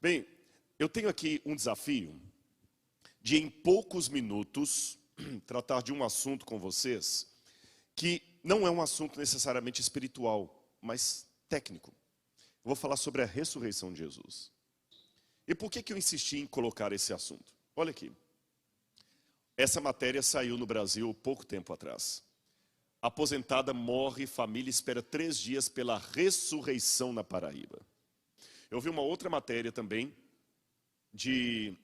Bem, eu tenho aqui um desafio de, em poucos minutos, tratar de um assunto com vocês que não é um assunto necessariamente espiritual, mas técnico. Eu vou falar sobre a ressurreição de Jesus. E por que eu insisti em colocar esse assunto? Olha aqui. Essa matéria saiu no Brasil pouco tempo atrás. Aposentada morre, família espera 3 dias pela ressurreição na Paraíba. Eu vi uma outra matéria também de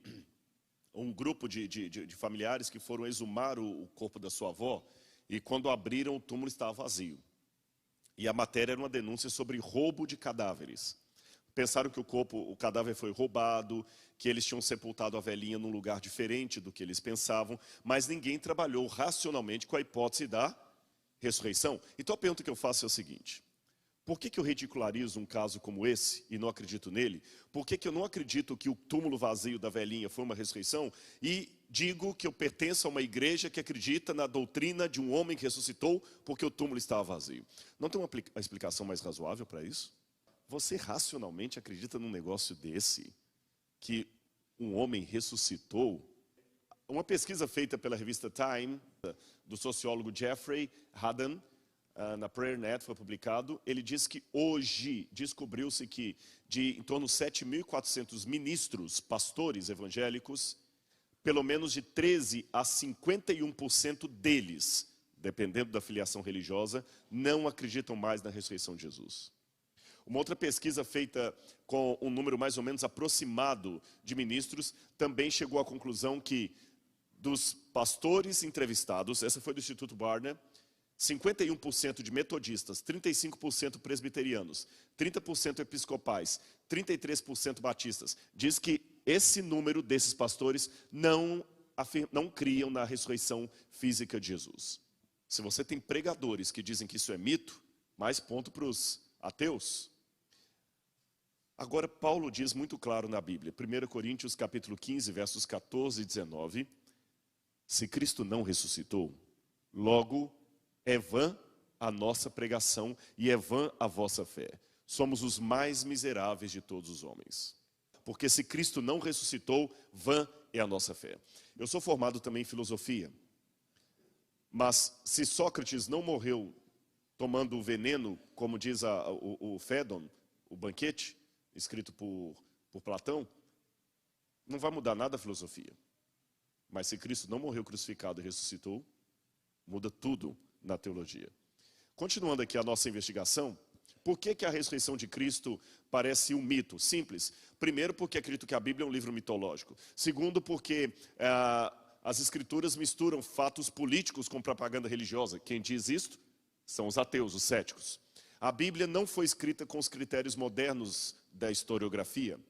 um grupo de familiares que foram exumar o corpo da sua avó e quando abriram o túmulo estava vazio. E a matéria era uma denúncia sobre roubo de cadáveres. Pensaram que o cadáver foi roubado, que eles tinham sepultado a velhinha num lugar diferente do que eles pensavam, mas ninguém trabalhou racionalmente com a hipótese da ressurreição. Então a pergunta que eu faço é o seguinte: por que eu ridicularizo um caso como esse e não acredito nele? Por que eu não acredito que o túmulo vazio da velhinha foi uma ressurreição? E digo que eu pertenço a uma igreja que acredita na doutrina de um homem que ressuscitou porque o túmulo estava vazio. Não tem uma explicação mais razoável para isso? Você racionalmente acredita num negócio desse? Que um homem ressuscitou? Uma pesquisa feita pela revista Time, do sociólogo Jeffrey Haden, na PrayerNet foi publicado, ele diz que hoje descobriu-se que de em torno de 7.400 ministros, pastores evangélicos, pelo menos de 13 a 51% deles, dependendo da filiação religiosa, não acreditam mais na ressurreição de Jesus. Uma outra pesquisa feita com um número mais ou menos aproximado de ministros também chegou à conclusão que dos pastores entrevistados, essa foi do Instituto Barna, 51% de metodistas, 35% presbiterianos, 30% episcopais, 33% batistas. Diz que esse número desses pastores não criam na ressurreição física de Jesus. Se você tem pregadores que dizem que isso é mito, mais ponto para os ateus. Agora, Paulo diz muito claro na Bíblia, 1 Coríntios capítulo 15, versos 14 e 19, se Cristo não ressuscitou, logo é vã a nossa pregação e é vã a vossa fé. Somos os mais miseráveis de todos os homens. Porque se Cristo não ressuscitou, vã é a nossa fé. Eu sou formado também em filosofia. Mas se Sócrates não morreu tomando o veneno, como diz o Fédon, o banquete, escrito por Platão, não vai mudar nada a filosofia. Mas se Cristo não morreu crucificado e ressuscitou, muda tudo na teologia. Continuando aqui a nossa investigação, por que a ressurreição de Cristo parece um mito? Simples. Primeiro, porque acredito que a Bíblia é um livro mitológico. Segundo, porque as Escrituras misturam fatos políticos com propaganda religiosa. Quem diz isto são os ateus, os céticos. A Bíblia não foi escrita com os critérios modernos da historiografia.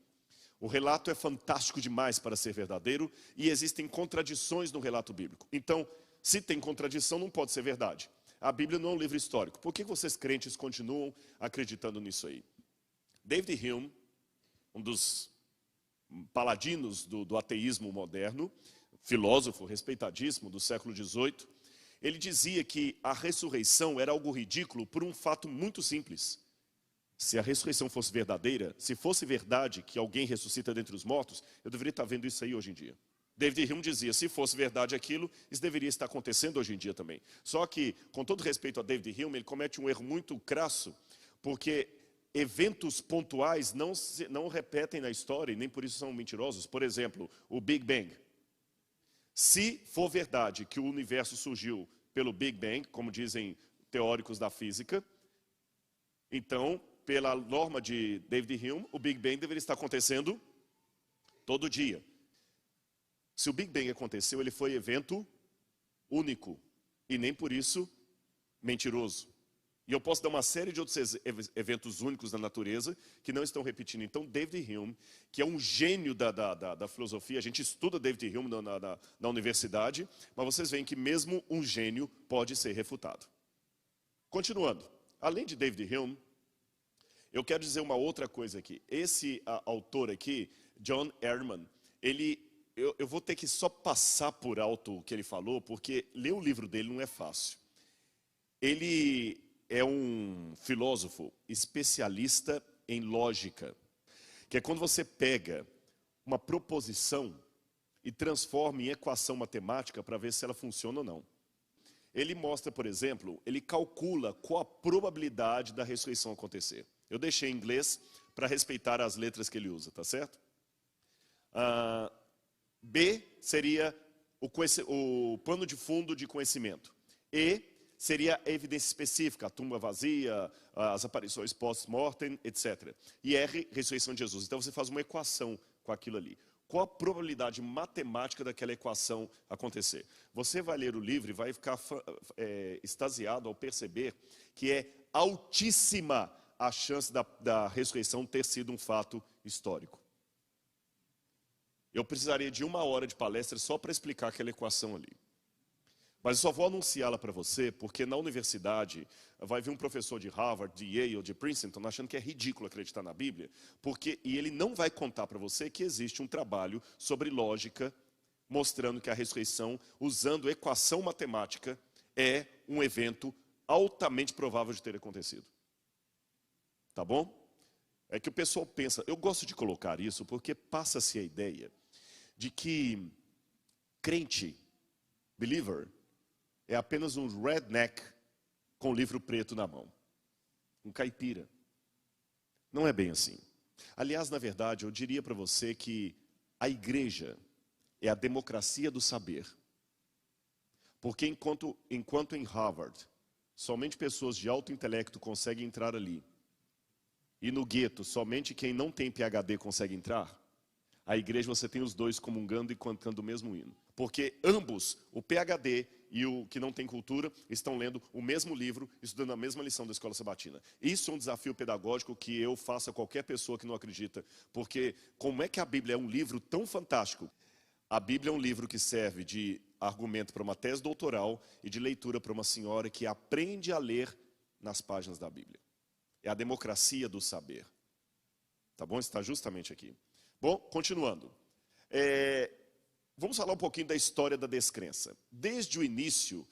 O relato é fantástico demais para ser verdadeiro e existem contradições no relato bíblico. Então, se tem contradição, não pode ser verdade. A Bíblia não é um livro histórico. Por que vocês crentes continuam acreditando nisso aí? David Hume, um dos paladinos do ateísmo moderno, filósofo respeitadíssimo do século XVIII, ele dizia que a ressurreição era algo ridículo por um fato muito simples. Se a ressurreição fosse verdadeira, se fosse verdade que alguém ressuscita dentre os mortos, eu deveria estar vendo isso aí hoje em dia. David Hume dizia, se fosse verdade aquilo, isso deveria estar acontecendo hoje em dia também. Só que, com todo respeito a David Hume, ele comete um erro muito crasso, porque eventos pontuais não repetem na história e nem por isso são mentirosos. Por exemplo, o Big Bang. Se for verdade que o universo surgiu pelo Big Bang, como dizem teóricos da física, então, pela norma de David Hume, o Big Bang deveria estar acontecendo todo dia. Se o Big Bang aconteceu, ele foi evento único e nem por isso mentiroso. E eu posso dar uma série de outros eventos únicos da natureza que não estão repetindo. Então, David Hume, que é um gênio da filosofia, a gente estuda David Hume na universidade, mas vocês veem que mesmo um gênio pode ser refutado. Continuando, além de David Hume, eu quero dizer uma outra coisa aqui. Esse autor aqui, John Ehrman, eu vou ter que só passar por alto o que ele falou, porque ler o livro dele não é fácil. Ele é um filósofo especialista em lógica. que é quando você pega uma proposição e transforma em equação matemática para ver se ela funciona ou não. Ele mostra, por exemplo, ele calcula qual a probabilidade da ressurreição acontecer. Eu deixei em inglês para respeitar as letras que ele usa, tá certo? B seria o pano de fundo de conhecimento. E seria a evidência específica, a tumba vazia, as aparições post-mortem, etc. E R, ressurreição de Jesus. Então você faz uma equação com aquilo ali. Qual a probabilidade matemática daquela equação acontecer? Você vai ler o livro e vai ficar extasiado ao perceber que é altíssima a chance da ressurreição ter sido um fato histórico. Eu precisaria de 1 hora de palestra só para explicar aquela equação ali. Mas eu só vou anunciá-la para você, porque na universidade vai vir um professor de Harvard, de Yale, de Princeton, achando que é ridículo acreditar na Bíblia, e ele não vai contar para você que existe um trabalho sobre lógica, mostrando que a ressurreição, usando equação matemática, é um evento altamente provável de ter acontecido. Tá bom? É que o pessoal pensa, eu gosto de colocar isso porque passa-se a ideia de que crente, believer, é apenas um redneck com livro preto na mão. Um caipira. Não é bem assim. Aliás, na verdade, eu diria para você que a igreja é a democracia do saber. Porque enquanto em Harvard, somente pessoas de alto intelecto conseguem entrar ali, e no gueto, somente quem não tem PhD consegue entrar, a igreja você tem os dois comungando e cantando o mesmo hino. Porque ambos, o PhD e o que não tem cultura, estão lendo o mesmo livro, estudando a mesma lição da escola sabatina. Isso é um desafio pedagógico que eu faço a qualquer pessoa que não acredita. Porque como é que a Bíblia é um livro tão fantástico? A Bíblia é um livro que serve de argumento para uma tese doutoral e de leitura para uma senhora que aprende a ler nas páginas da Bíblia. É a democracia do saber. Tá bom? Está justamente aqui. Bom, continuando. Vamos falar um pouquinho da história da descrença. Desde o início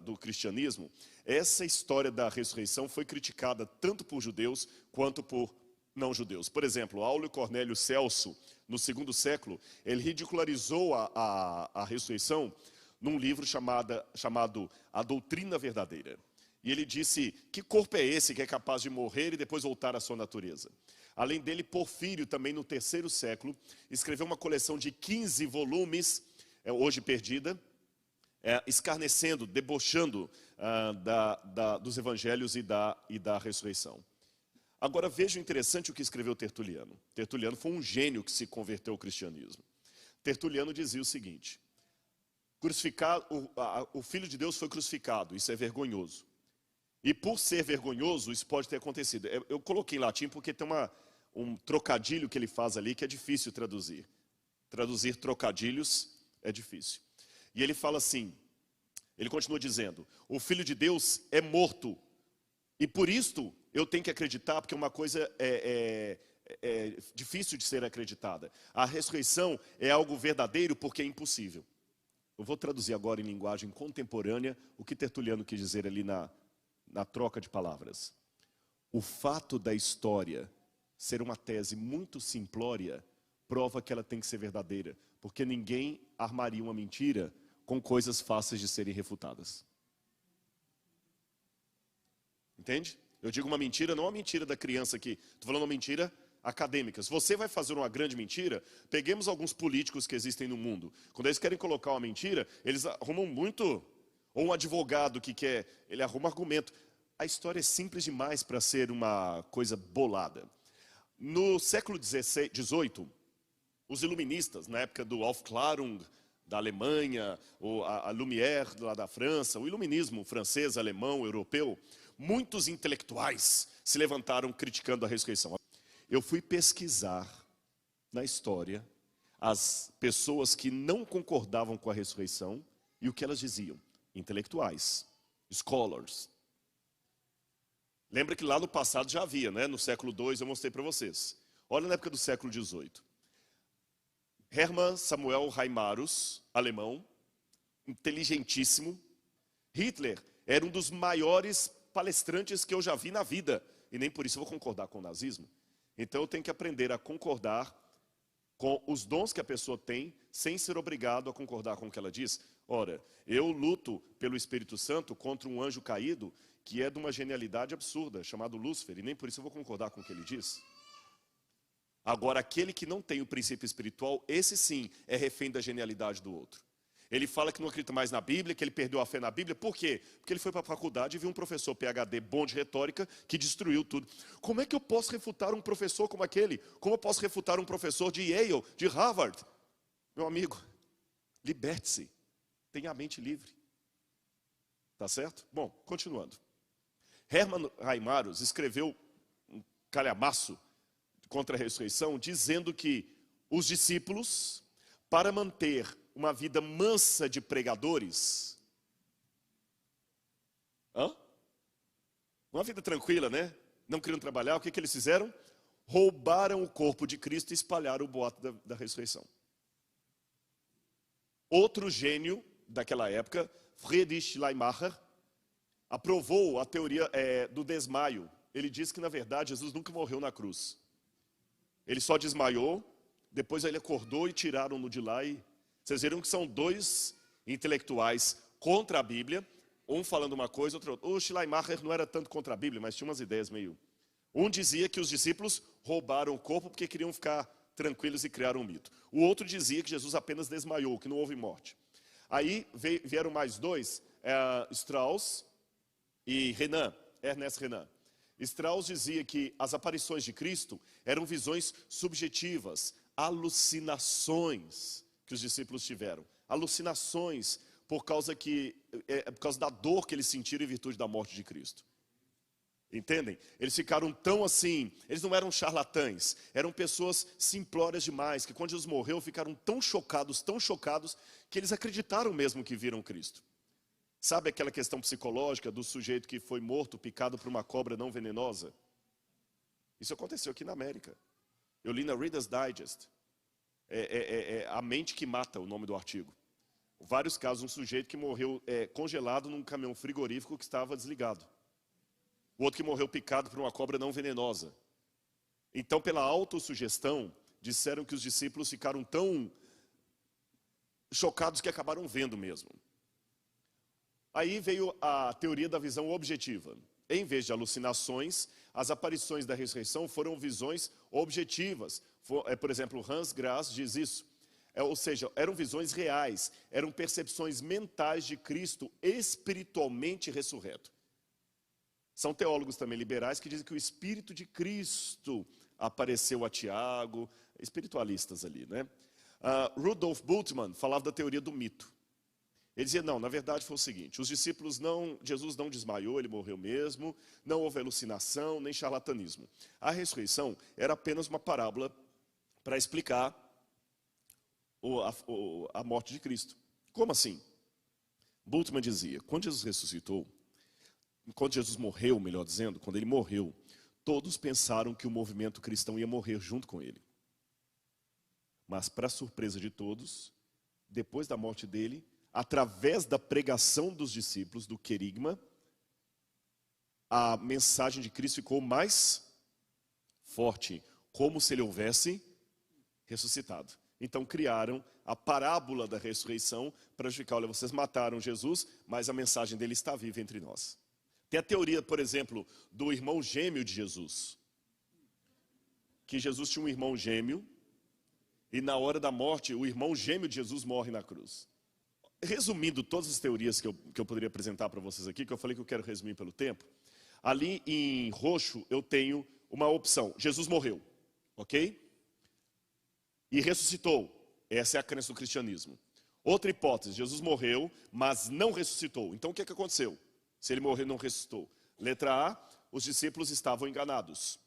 do cristianismo, essa história da ressurreição foi criticada tanto por judeus quanto por não-judeus. Por exemplo, Aulio Cornélio Celso, no 2º século, ele ridicularizou a ressurreição num livro chamado A Doutrina Verdadeira. E ele disse, que corpo é esse que é capaz de morrer e depois voltar à sua natureza? Além dele, Porfírio, também no 3º século, escreveu uma coleção de 15 volumes, hoje perdida, escarnecendo, debochando dos evangelhos e da ressurreição. Agora veja o interessante o que escreveu Tertuliano. Tertuliano foi um gênio que se converteu ao cristianismo. Tertuliano dizia o seguinte, o Filho de Deus foi crucificado, isso é vergonhoso. E por ser vergonhoso, isso pode ter acontecido. Eu coloquei em latim porque tem um trocadilho que ele faz ali que é difícil traduzir. Traduzir trocadilhos é difícil. E ele fala assim, ele continua dizendo, o Filho de Deus é morto. E por isto eu tenho que acreditar, porque uma coisa é difícil de ser acreditada. A ressurreição é algo verdadeiro porque é impossível. Eu vou traduzir agora em linguagem contemporânea o que Tertuliano quis dizer ali na troca de palavras. O fato da história ser uma tese muito simplória prova que ela tem que ser verdadeira, porque ninguém armaria uma mentira com coisas fáceis de serem refutadas. Entende? Eu digo uma mentira, não uma mentira da criança aqui, estou falando uma mentira acadêmica. Se você vai fazer uma grande mentira, peguemos alguns políticos que existem no mundo. Quando eles querem colocar uma mentira, eles arrumam muito. Ou um advogado que quer, ele arruma argumento. A história é simples demais para ser uma coisa bolada. No século XVIII, os iluministas, na época do Aufklärung da Alemanha, ou a Lumière lá da França, o iluminismo francês, alemão, europeu, muitos intelectuais se levantaram criticando a ressurreição. Eu fui pesquisar na história as pessoas que não concordavam com a ressurreição e o que elas diziam. Intelectuais, scholars. Lembra que lá no passado já havia, né? No século II eu mostrei para vocês. Olha na época do século XVIII. Hermann Samuel Reimarus, alemão, inteligentíssimo. Hitler era um dos maiores palestrantes que eu já vi na vida. E nem por isso eu vou concordar com o nazismo. Então eu tenho que aprender a concordar com os dons que a pessoa tem, sem ser obrigado a concordar com o que ela diz. Ora, eu luto pelo Espírito Santo contra um anjo caído, que é de uma genialidade absurda, chamado Lúcifer, e nem por isso eu vou concordar com o que ele diz. Agora, aquele que não tem o princípio espiritual, esse sim é refém da genialidade do outro. Ele fala que não acredita mais na Bíblia, que ele perdeu a fé na Bíblia. Por quê? Porque ele foi para a faculdade e viu um professor PhD bom de retórica que destruiu tudo. Como é que eu posso refutar um professor como aquele? Como eu posso refutar um professor de Yale, de Harvard? Meu amigo, liberte-se. Tenha a mente livre. Tá certo? Bom, continuando. Hermann Reimarus escreveu um calhamaço contra a ressurreição, dizendo que os discípulos, para manter uma vida mansa de pregadores, uma vida tranquila, né? Não queriam trabalhar, o que eles fizeram? Roubaram o corpo de Cristo e espalharam o boato da ressurreição. Outro gênio daquela época, Friedrich Schleiermacher, aprovou a teoria do desmaio. Ele disse que, na verdade, Jesus nunca morreu na cruz. Ele só desmaiou, depois ele acordou e tiraram-no de lá. E vocês viram que são dois intelectuais contra a Bíblia, um falando uma coisa, outro outra. O Schleiermacher não era tanto contra a Bíblia, mas tinha umas ideias meio... Um dizia que os discípulos roubaram o corpo porque queriam ficar tranquilos e criaram um mito. O outro dizia que Jesus apenas desmaiou, que não houve morte. Aí vieram mais dois, Strauss e Ernest Renan. Strauss dizia que as aparições de Cristo eram visões subjetivas, alucinações que os discípulos tiveram. Alucinações por causa da dor que eles sentiram em virtude da morte de Cristo. Entendem? Eles ficaram tão assim, eles não eram charlatães, eram pessoas simplórias demais, que quando Jesus morreu ficaram tão chocados, que eles acreditaram mesmo que viram Cristo. Sabe aquela questão psicológica do sujeito que foi morto, picado por uma cobra não venenosa? Isso aconteceu aqui na América. Eu li na Reader's Digest. A mente que mata, o nome do artigo. Vários casos, um sujeito que morreu congelado num caminhão frigorífico que estava desligado. O outro que morreu picado por uma cobra não venenosa. Então, pela autossugestão, disseram que os discípulos ficaram tão chocados que acabaram vendo mesmo. Aí veio a teoria da visão objetiva. Em vez de alucinações, as aparições da ressurreição foram visões objetivas. Por exemplo, Hans Grass diz isso. Ou seja, eram visões reais, eram percepções mentais de Cristo espiritualmente ressurreto. São teólogos também liberais que dizem que o Espírito de Cristo apareceu a Tiago, espiritualistas ali, né? Rudolf Bultmann falava da teoria do mito. Ele dizia, não, na verdade foi o seguinte, os discípulos Jesus não desmaiou, ele morreu mesmo, não houve alucinação, nem charlatanismo. A ressurreição era apenas uma parábola para explicar a morte de Cristo. Como assim? Bultmann dizia, quando Jesus morreu, melhor dizendo, quando ele morreu, todos pensaram que o movimento cristão ia morrer junto com ele. Mas, para surpresa de todos, depois da morte dele, através da pregação dos discípulos, do querigma, a mensagem de Cristo ficou mais forte, como se ele houvesse ressuscitado. Então criaram a parábola da ressurreição para justificar, olha, vocês mataram Jesus, mas a mensagem dele está viva entre nós. Tem a teoria, por exemplo, do irmão gêmeo de Jesus. Que Jesus tinha um irmão gêmeo, e na hora da morte, o irmão gêmeo de Jesus morre na cruz. Resumindo todas as teorias que eu poderia apresentar para vocês aqui, que eu falei que eu quero resumir pelo tempo, ali em roxo eu tenho uma opção. Jesus morreu, ok? E ressuscitou. Essa é a crença do cristianismo. Outra hipótese, Jesus morreu, mas não ressuscitou. Então o que aconteceu? Se ele morreu e não ressuscitou. Letra A, os discípulos estavam enganados.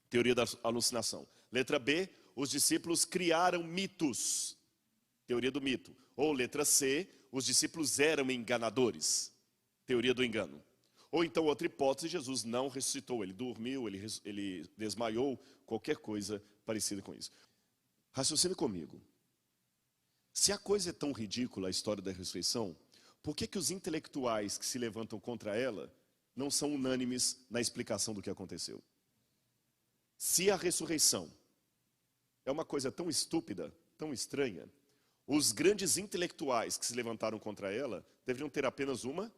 Teoria da alucinação. Letra B, os discípulos criaram mitos. Teoria do mito. Ou letra C, os discípulos eram enganadores. Teoria do engano. Ou então outra hipótese, Jesus não ressuscitou. Ele dormiu, ele desmaiou, qualquer coisa parecida com isso. Raciocine comigo. Se a coisa é tão ridícula, a história da ressurreição, por que os intelectuais que se levantam contra ela não são unânimes na explicação do que aconteceu? Se a ressurreição é uma coisa tão estúpida, tão estranha, os grandes intelectuais que se levantaram contra ela deveriam ter apenas uma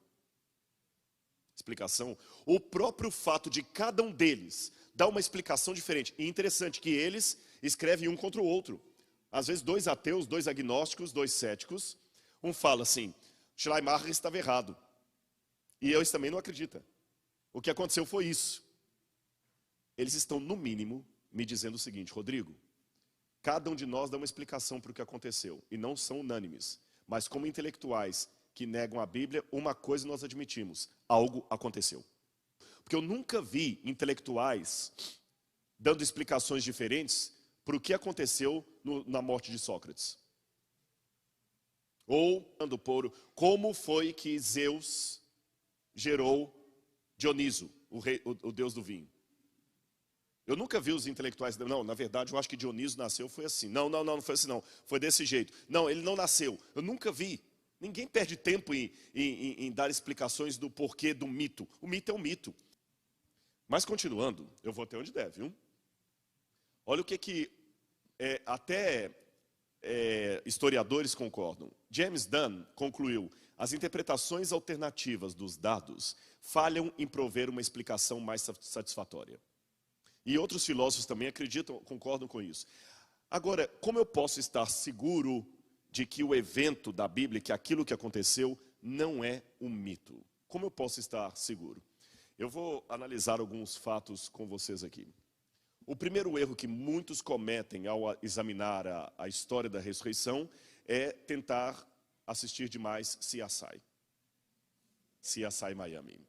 explicação. O próprio fato de cada um deles dar uma explicação diferente. E interessante que eles escrevem um contra o outro. Às vezes dois ateus, dois agnósticos, dois céticos. Um fala assim, Schleiermacher estava errado. E eles também não acreditam. O que aconteceu foi isso. Eles estão, no mínimo, me dizendo o seguinte, Rodrigo, cada um de nós dá uma explicação para o que aconteceu. E não são unânimes. Mas como intelectuais que negam a Bíblia, uma coisa nós admitimos, algo aconteceu. Porque eu nunca vi intelectuais dando explicações diferentes para o que aconteceu na morte de Sócrates. Ou, como foi que Zeus gerou Dioniso, o deus do vinho. Eu nunca vi os intelectuais, não, na verdade eu acho que Dioniso nasceu, foi assim. Não foi assim não, foi desse jeito. Não, ele não nasceu, eu nunca vi. Ninguém perde tempo em dar explicações do porquê do mito. O mito é um mito. Mas continuando, eu vou até onde der, viu? Olha o que historiadores concordam. James Dunn concluiu, as interpretações alternativas dos dados falham em prover uma explicação mais satisfatória. E outros filósofos também concordam com isso. Agora, como eu posso estar seguro de que o evento da Bíblia, que aquilo que aconteceu, não é um mito? Como eu posso estar seguro? Eu vou analisar alguns fatos com vocês aqui. O primeiro erro que muitos cometem ao examinar a história da ressurreição é tentar assistir demais CSI Miami.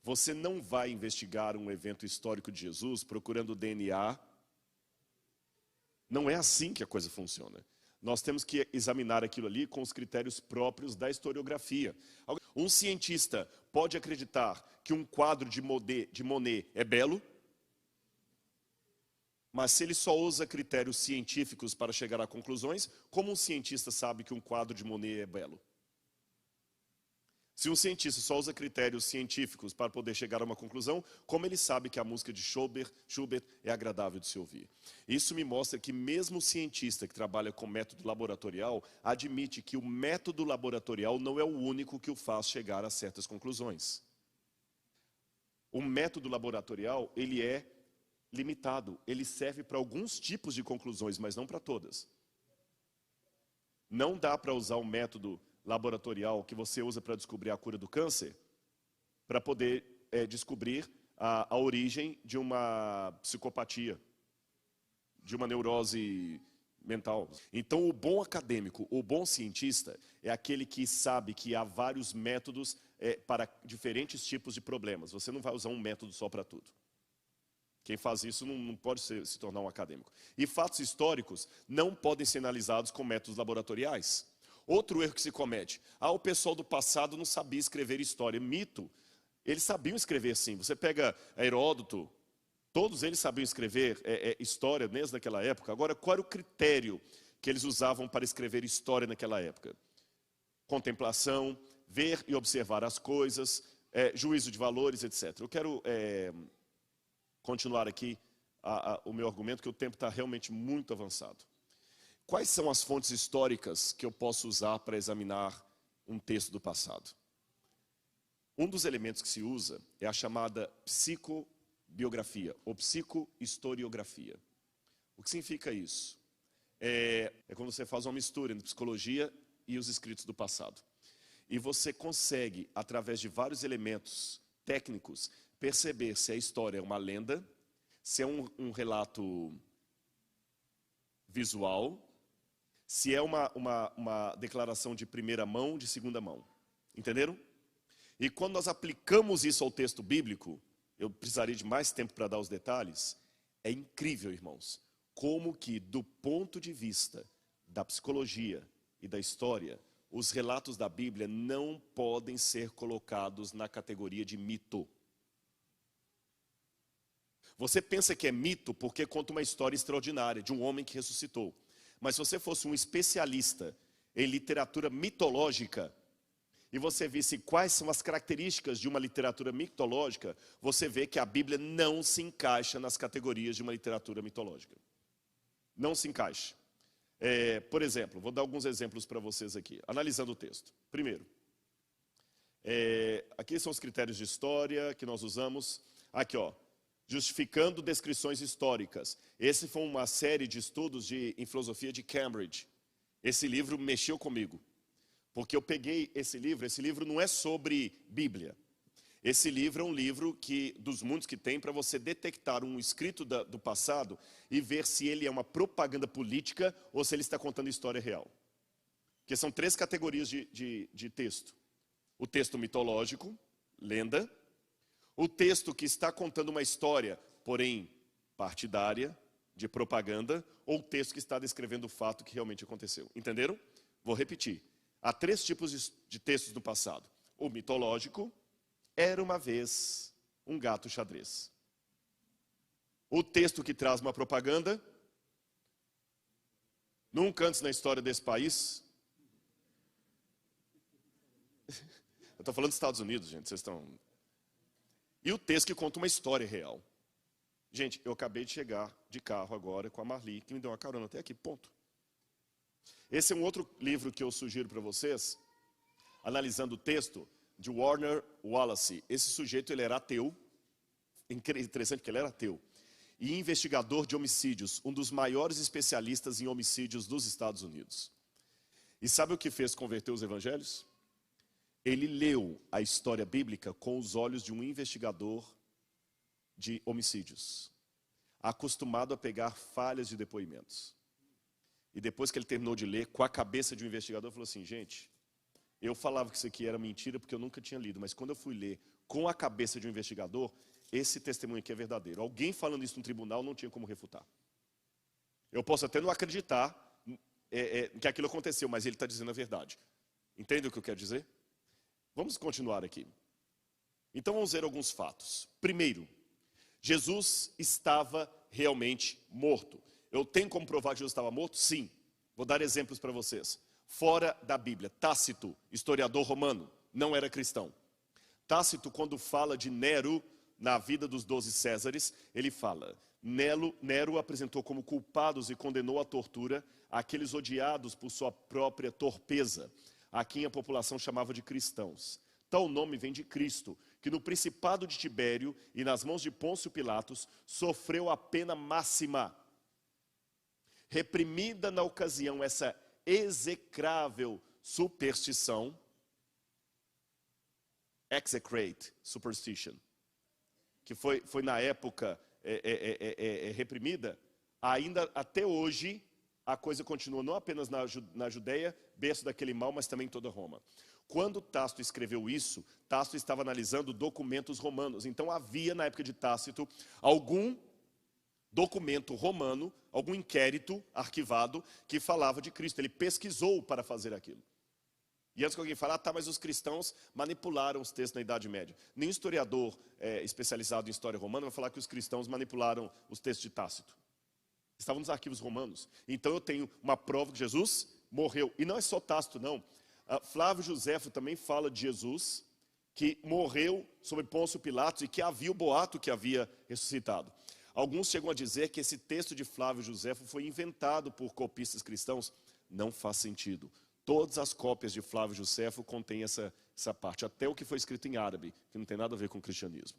Você não vai investigar um evento histórico de Jesus procurando DNA. Não é assim que a coisa funciona. Nós temos que examinar aquilo ali com os critérios próprios da historiografia. Um cientista pode acreditar que um quadro de Monet é belo, mas se ele só usa critérios científicos para chegar a conclusões, como um cientista sabe que um quadro de Monet é belo? Se um cientista só usa critérios científicos para poder chegar a uma conclusão, como ele sabe que a música de Schubert é agradável de se ouvir? Isso me mostra que mesmo o cientista que trabalha com método laboratorial, admite que o método laboratorial não é o único que o faz chegar a certas conclusões. O método laboratorial, ele é limitado, ele serve para alguns tipos de conclusões, mas não para todas. Não dá para usar o método laboratorial que você usa para descobrir a cura do câncer, para poder descobrir a origem de uma psicopatia, de uma neurose mental. Então, o bom acadêmico, o bom cientista, é aquele que sabe que há vários métodos para diferentes tipos de problemas. Você não vai usar um método só para tudo. Quem faz isso não pode se tornar um acadêmico. E fatos históricos não podem ser analisados com métodos laboratoriais. Outro erro que se comete, o pessoal do passado não sabia escrever história. Mito, eles sabiam escrever sim. Você pega Heródoto, todos eles sabiam escrever história desde naquela época. Agora, qual era o critério que eles usavam para escrever história naquela época? Contemplação, ver e observar as coisas, juízo de valores, etc. Eu quero continuar aqui o meu argumento, que o tempo está realmente muito avançado. Quais são as fontes históricas que eu posso usar para examinar um texto do passado? Um dos elementos que se usa é a chamada psicobiografia, ou psicohistoriografia. O que significa isso? É quando você faz uma mistura entre psicologia e os escritos do passado. E você consegue, através de vários elementos técnicos, perceber se a história é uma lenda, se é um relato visual, se é uma declaração de primeira mão, de segunda mão. Entenderam? E quando nós aplicamos isso ao texto bíblico, eu precisaria de mais tempo para dar os detalhes, é incrível, irmãos, como que do ponto de vista da psicologia e da história, os relatos da Bíblia não podem ser colocados na categoria de mito. Você pensa que é mito porque conta uma história extraordinária de um homem que ressuscitou. Mas se você fosse um especialista em literatura mitológica e você visse quais são as características de uma literatura mitológica, você vê que a Bíblia não se encaixa nas categorias de uma literatura mitológica. Não se encaixa. Por exemplo, vou dar alguns exemplos para vocês aqui, analisando o texto. Primeiro, aqui são os critérios de história que nós usamos. Aqui, ó, justificando descrições históricas. Esse foi uma série de estudos em filosofia de Cambridge. Esse livro mexeu comigo. Porque eu peguei esse livro não é sobre Bíblia. Esse livro é um livro dos muitos que tem para você detectar um escrito do passado e ver se ele é uma propaganda política ou se ele está contando história real. Porque são 3 categorias de texto. O texto mitológico, lenda. O texto que está contando uma história, porém partidária, de propaganda. Ou o texto que está descrevendo o fato que realmente aconteceu. Entenderam? Vou repetir. Há 3 tipos de textos do passado. O mitológico, era uma vez um gato xadrez. O texto que traz uma propaganda, nunca antes na história desse país. Eu estou falando dos Estados Unidos, gente, vocês estão... E o texto que conta uma história real. Gente, eu acabei de chegar de carro agora com a Marli, que me deu uma carona até aqui, ponto. Esse é um outro livro que eu sugiro para vocês, analisando o texto, de Warner Wallace. Esse sujeito, ele era ateu, interessante que ele era ateu, e investigador de homicídios, um dos maiores especialistas em homicídios dos Estados Unidos. E sabe o que fez converter os evangelhos? Ele leu a história bíblica com os olhos de um investigador de homicídios, acostumado a pegar falhas de depoimentos. E depois que ele terminou de ler, com a cabeça de um investigador, falou assim, gente, eu falava que isso aqui era mentira porque eu nunca tinha lido, mas quando eu fui ler com a cabeça de um investigador, esse testemunho aqui é verdadeiro. Alguém falando isso no tribunal não tinha como refutar. Eu posso até não acreditar que aquilo aconteceu, mas ele está dizendo a verdade. Entende o que eu quero dizer? Vamos continuar aqui. Então vamos ver alguns fatos. Primeiro, Jesus estava realmente morto. Eu tenho como provar que Jesus estava morto? Sim. Vou dar exemplos para vocês. Fora da Bíblia, Tácito, historiador romano, não era cristão. Tácito, quando fala de Nero na vida dos 12 Césares, ele fala, Nero apresentou como culpados e condenou à tortura aqueles odiados por sua própria torpeza, a quem a população chamava de cristãos. Tal nome vem de Cristo, que no principado de Tibério e nas mãos de Pôncio Pilatos, sofreu a pena máxima. Reprimida na ocasião essa execrável superstição, execrate, superstition, que foi na época reprimida, ainda até hoje a coisa continua não apenas na Judeia, berço daquele mal, mas também em toda Roma. Quando Tácito escreveu isso, Tácito estava analisando documentos romanos. Então havia na época de Tácito algum documento romano, algum inquérito arquivado que falava de Cristo. Ele pesquisou para fazer aquilo. E antes que alguém fale, mas os cristãos manipularam os textos na Idade Média. Nenhum historiador especializado em história romana vai falar que os cristãos manipularam os textos de Tácito. Estavam nos arquivos romanos. Então eu tenho uma prova que Jesus morreu. E não é só Tácito, não. Flávio Josefo também fala de Jesus, que morreu sob Pôncio Pilatos e que havia o boato que havia ressuscitado. Alguns chegam a dizer que esse texto de Flávio Josefo foi inventado por copistas cristãos. Não faz sentido. Todas as cópias de Flávio Josefo contêm essa parte, até o que foi escrito em árabe, que não tem nada a ver com o cristianismo.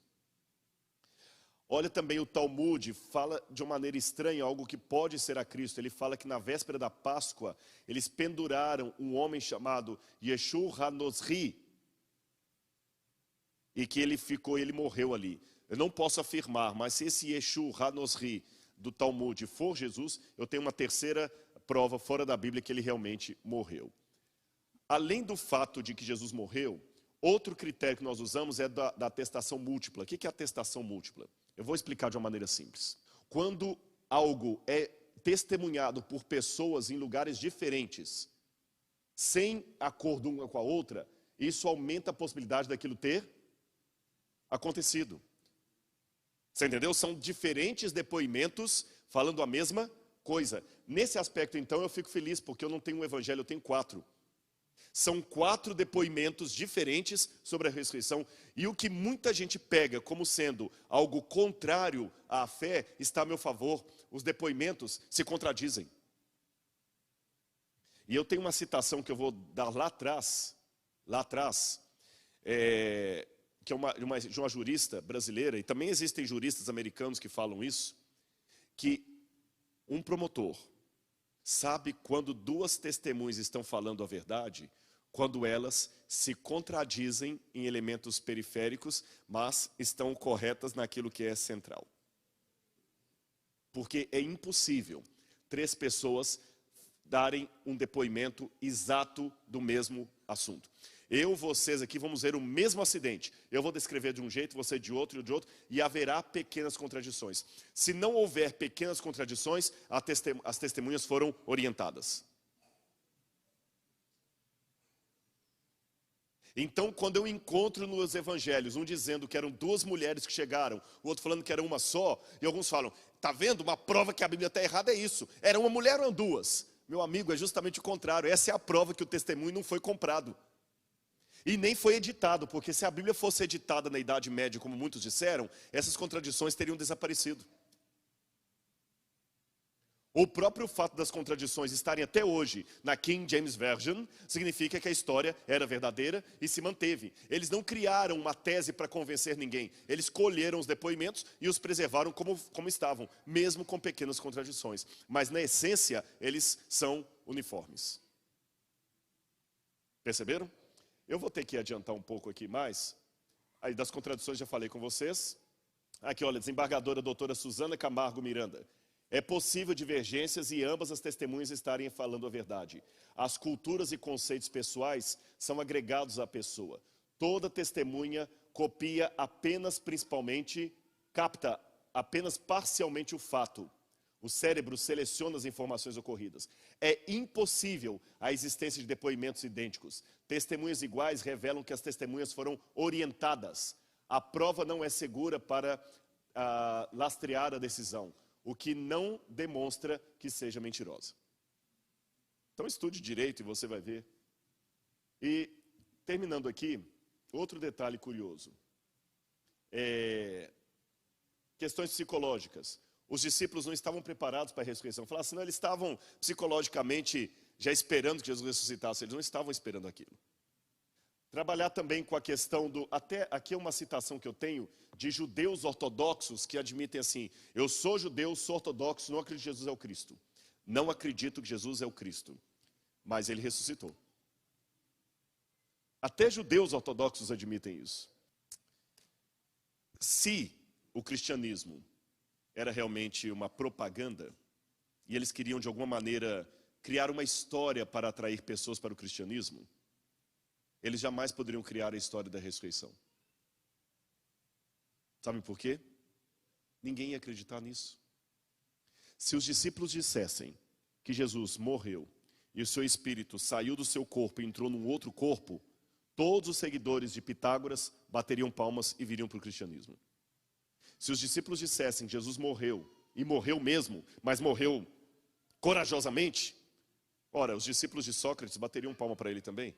Olha também o Talmud, fala de uma maneira estranha algo que pode ser a Cristo. Ele fala que na véspera da Páscoa, eles penduraram um homem chamado Yeshua HaNozri, e que ele morreu ali. Eu não posso afirmar, mas se esse Yeshua HaNozri do Talmud for Jesus, eu tenho uma terceira prova fora da Bíblia que ele realmente morreu. Além do fato de que Jesus morreu, outro critério que nós usamos é da atestação múltipla. O que é atestação múltipla? Eu vou explicar de uma maneira simples. Quando algo é testemunhado por pessoas em lugares diferentes, sem acordo uma com a outra, isso aumenta a possibilidade daquilo ter acontecido. Você entendeu? São diferentes depoimentos falando a mesma coisa. Nesse aspecto, então, eu fico feliz, porque eu não tenho um evangelho, eu tenho 4. São 4 depoimentos diferentes sobre a ressurreição. E o que muita gente pega como sendo algo contrário à fé está a meu favor. Os depoimentos se contradizem. E eu tenho uma citação que eu vou dar lá atrás, que é de uma jurista brasileira, e também existem juristas americanos que falam isso, que um promotor sabe quando 2 testemunhas estão falando a verdade, quando elas se contradizem em elementos periféricos, mas estão corretas naquilo que é central. Porque é impossível 3 pessoas darem um depoimento exato do mesmo assunto. Vocês aqui vamos ver o mesmo acidente. Eu vou descrever de um jeito, você de outro, e haverá pequenas contradições. Se não houver pequenas contradições, as testemunhas foram orientadas. Então, quando eu encontro nos evangelhos, um dizendo que eram 2 mulheres que chegaram, o outro falando que era uma só, e alguns falam, tá vendo, uma prova que a Bíblia está errada é isso, era uma mulher ou 2? Meu amigo, é justamente o contrário, essa é a prova que o testemunho não foi comprado. E nem foi editado, porque se a Bíblia fosse editada na Idade Média, como muitos disseram, essas contradições teriam desaparecido. O próprio fato das contradições estarem até hoje na King James Version, significa que a história era verdadeira e se manteve. Eles não criaram uma tese para convencer ninguém. Eles colheram os depoimentos e os preservaram como estavam, mesmo com pequenas contradições. Mas na essência, eles são uniformes. Perceberam? Eu vou ter que adiantar um pouco aqui mais. Aí das contradições já falei com vocês. Aqui, olha, desembargadora doutora Suzana Camargo Miranda. É possível divergências e ambas as testemunhas estarem falando a verdade. As culturas e conceitos pessoais são agregados à pessoa. Toda testemunha copia capta apenas parcialmente o fato. O cérebro seleciona as informações ocorridas. É impossível a existência de depoimentos idênticos. Testemunhas iguais revelam que as testemunhas foram orientadas. A prova não é segura para lastrear a decisão, o que não demonstra que seja mentirosa. Então estude direito e você vai ver. E terminando aqui, outro detalhe curioso. Questões psicológicas. Os discípulos não estavam preparados para a ressurreição. Falaram assim, não, eles estavam psicologicamente já esperando que Jesus ressuscitasse. Eles não estavam esperando aquilo. Trabalhar também com a questão do... Até aqui é uma citação que eu tenho de judeus ortodoxos que admitem assim, eu sou judeu, sou ortodoxo, não acredito que Jesus é o Cristo. Não acredito que Jesus é o Cristo, mas ele ressuscitou. Até judeus ortodoxos admitem isso. Se o cristianismo era realmente uma propaganda, e eles queriam de alguma maneira criar uma história para atrair pessoas para o cristianismo, eles jamais poderiam criar a história da ressurreição. Sabe por quê? Ninguém ia acreditar nisso. Se os discípulos dissessem que Jesus morreu e o seu espírito saiu do seu corpo e entrou num outro corpo, todos os seguidores de Pitágoras bateriam palmas e viriam para o cristianismo. Se os discípulos dissessem que Jesus morreu, e morreu mesmo, mas morreu corajosamente, ora, os discípulos de Sócrates bateriam palma para ele também,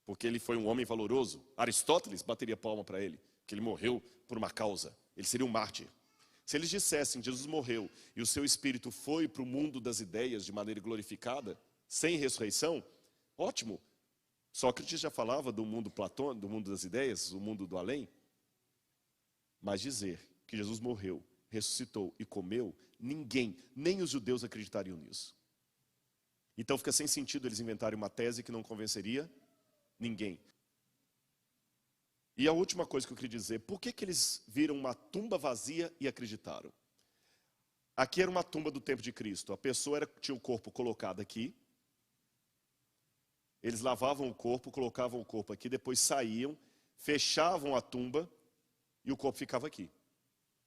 porque ele foi um homem valoroso. Aristóteles bateria palma para ele, que ele morreu por uma causa, ele seria um mártir. Se eles dissessem que Jesus morreu e o seu espírito foi para o mundo das ideias de maneira glorificada, sem ressurreição, ótimo. Sócrates já falava do mundo platônico, do mundo das ideias, o mundo do além. Mas dizer que Jesus morreu, ressuscitou e comeu, ninguém, nem os judeus acreditariam nisso. Então fica sem sentido eles inventarem uma tese que não convenceria ninguém. E a última coisa que eu queria dizer, por que eles viram uma tumba vazia e acreditaram? Aqui era uma tumba do tempo de Cristo, a pessoa tinha o corpo colocado aqui, eles lavavam o corpo, colocavam o corpo aqui, depois saíam, fechavam a tumba e o corpo ficava aqui.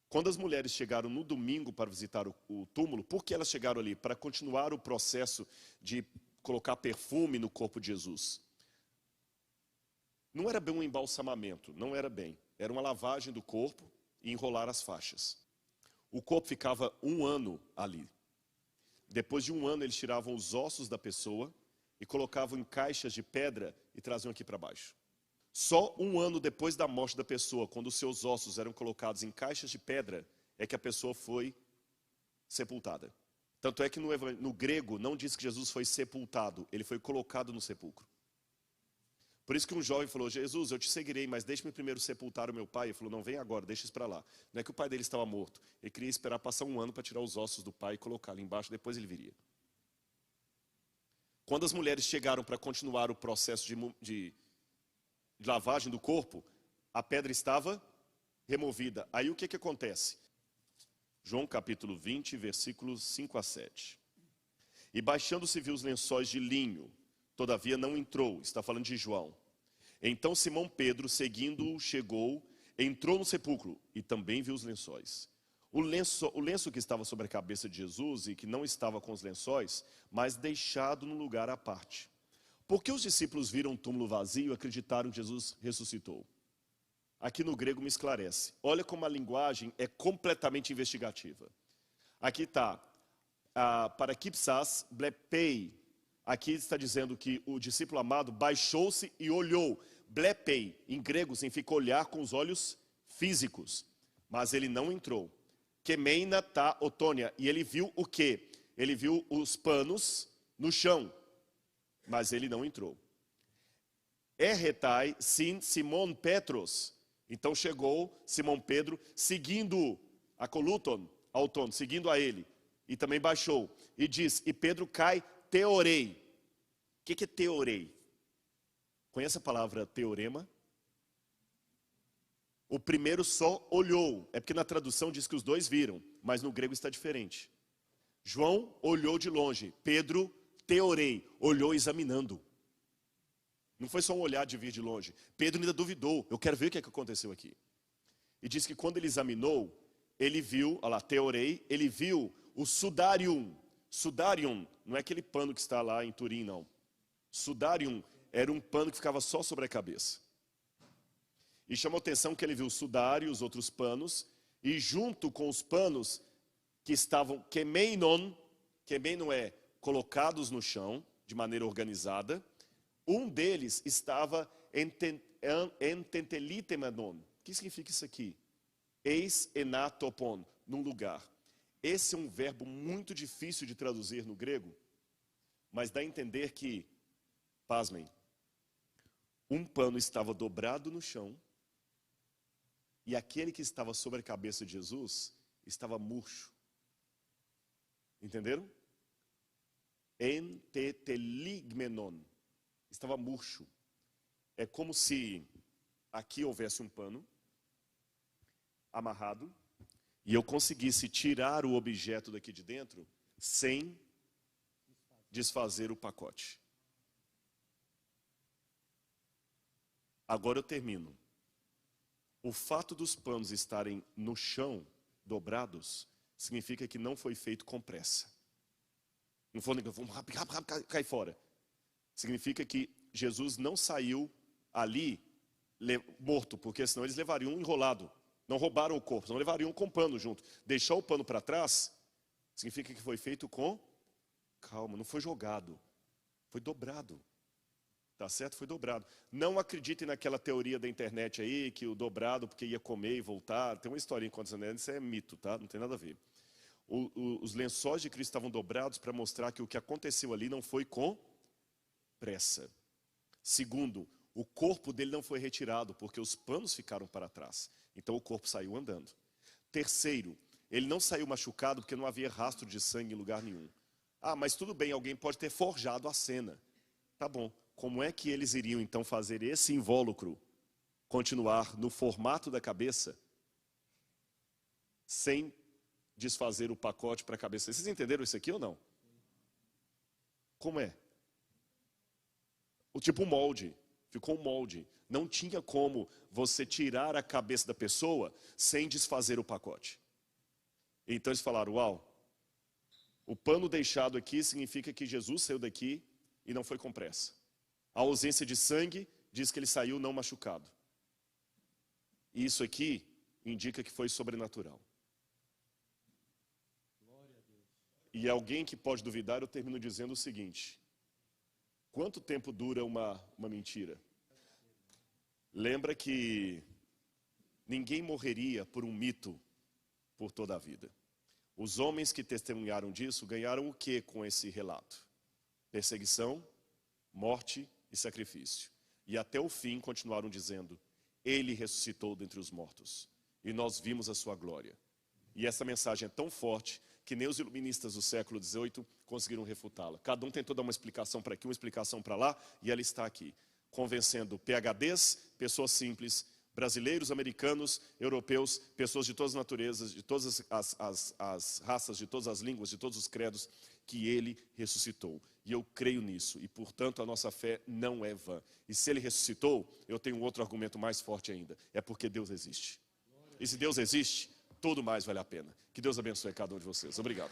Quando as mulheres chegaram no domingo para visitar o túmulo, por que elas chegaram ali? Para continuar o processo de colocar perfume no corpo de Jesus. Não era bem um embalsamamento, não era bem. Era uma lavagem do corpo e enrolar as faixas. O corpo ficava 1 ano ali. Depois de 1 ano, eles tiravam os ossos da pessoa e colocavam em caixas de pedra e traziam aqui para baixo. Só um ano depois da morte da pessoa, quando os seus ossos eram colocados em caixas de pedra, é que a pessoa foi sepultada. Tanto é que no grego não diz que Jesus foi sepultado, ele foi colocado no sepulcro. Por isso que um jovem falou, Jesus, eu te seguirei, mas deixe-me primeiro sepultar o meu pai. Ele falou, não, vem agora, deixa isso para lá. Não é que o pai dele estava morto, ele queria esperar passar um ano para tirar os ossos do pai e colocar ali embaixo, depois ele viria. Quando as mulheres chegaram para continuar o processo de lavagem do corpo, a pedra estava removida. Aí o que acontece? João capítulo 20, versículos 5 a 7. E baixando-se viu os lençóis de linho, todavia não entrou, está falando de João. Então Simão Pedro, seguindo-o, chegou, entrou no sepulcro e também viu os lençóis. O lenço que estava sobre a cabeça de Jesus e que não estava com os lençóis, mas deixado num lugar à parte. Porque os discípulos viram o túmulo vazio e acreditaram que Jesus ressuscitou. Aqui no grego me esclarece. Olha como a linguagem é completamente investigativa. Aqui está, parakipsas blepei. Aqui está dizendo que o discípulo amado baixou-se e olhou. Blepei, em grego, significa olhar com os olhos físicos. Mas ele não entrou. Kemeina ta otônia. E ele viu o quê? Ele viu os panos no chão. Mas ele não entrou. Erretai sin Simon Petros. Então chegou Simão Pedro, seguindo a coluton, auton, seguindo a ele. E também baixou. E diz, e Pedro cai, teorei. O que é teorei? Conhece a palavra teorema? O primeiro só olhou. É porque na tradução diz que os dois viram, mas no grego está diferente. João olhou de longe. Pedro, teorei, olhou examinando. Não foi só um olhar de vir de longe. Pedro ainda duvidou. Eu quero ver o que aconteceu aqui. E diz que quando ele examinou, ele viu, olha lá, teorei, ele viu o sudarium. Sudarium não é aquele pano que está lá em Turim, não. Sudarium era um pano que ficava só sobre a cabeça. E chamou atenção que ele viu o sudário e os outros panos, e junto com os panos que estavam kemeinon é colocados no chão, de maneira organizada, um deles estava ententelitemenon. O que significa isso aqui? Eis enatopon, num lugar. Esse é um verbo muito difícil de traduzir no grego, mas dá a entender que, pasmem, um pano estava dobrado no chão e aquele que estava sobre a cabeça de Jesus estava murcho. Entenderam? Enteteligmenon. Estava murcho. É como se aqui houvesse um pano amarrado e eu conseguisse tirar o objeto daqui de dentro sem desfazer o pacote. Agora eu termino. O fato dos panos estarem no chão, dobrados, significa que não foi feito com pressa. Não foi, vamos rápido, cai fora. Significa que Jesus não saiu ali morto, porque senão eles levariam enrolado. Não roubaram o corpo, não levariam com pano junto. Deixar o pano para trás, significa que foi feito com calma, não foi jogado, foi dobrado. Tá certo? Foi dobrado. Não acreditem naquela teoria da internet aí, que o dobrado porque ia comer e voltar. Tem uma historinha acontecendo, isso é mito, tá? Não tem nada a ver. Os lençóis de Cristo estavam dobrados para mostrar que o que aconteceu ali não foi com pressa. Segundo, o corpo dele não foi retirado, porque os panos ficaram para trás. Então o corpo saiu andando. Terceiro, ele não saiu machucado porque não havia rastro de sangue em lugar nenhum. Ah, mas tudo bem, alguém pode ter forjado a cena. Tá bom. Como é que eles iriam então fazer esse invólucro continuar no formato da cabeça sem desfazer o pacote para a cabeça? Vocês entenderam isso aqui ou não? Como é? O tipo molde, ficou um molde. Não tinha como você tirar a cabeça da pessoa sem desfazer o pacote. Então eles falaram, uau, o pano deixado aqui significa que Jesus saiu daqui e não foi com pressa. A ausência de sangue diz que ele saiu não machucado. E isso aqui indica que foi sobrenatural. E alguém que pode duvidar, eu termino dizendo o seguinte. Quanto tempo dura uma mentira? Lembra que ninguém morreria por um mito por toda a vida. Os homens que testemunharam disso ganharam o que com esse relato? Perseguição, morte e sacrifício. E até o fim continuaram dizendo: Ele ressuscitou dentre os mortos, e nós vimos a sua glória. E essa mensagem é tão forte que nem os iluministas do século XVIII conseguiram refutá-la. Cada um tentou dar uma explicação para aqui, uma explicação para lá, e ela está aqui, convencendo PhDs, pessoas simples, brasileiros, americanos, europeus, pessoas de todas as naturezas, de todas as raças, de todas as línguas, de todos os credos, que Ele ressuscitou. E eu creio nisso, e portanto a nossa fé não é vã. E se Ele ressuscitou, eu tenho um outro argumento mais forte ainda, é porque Deus existe. E se Deus existe, tudo mais vale a pena. Que Deus abençoe cada um de vocês. Obrigado.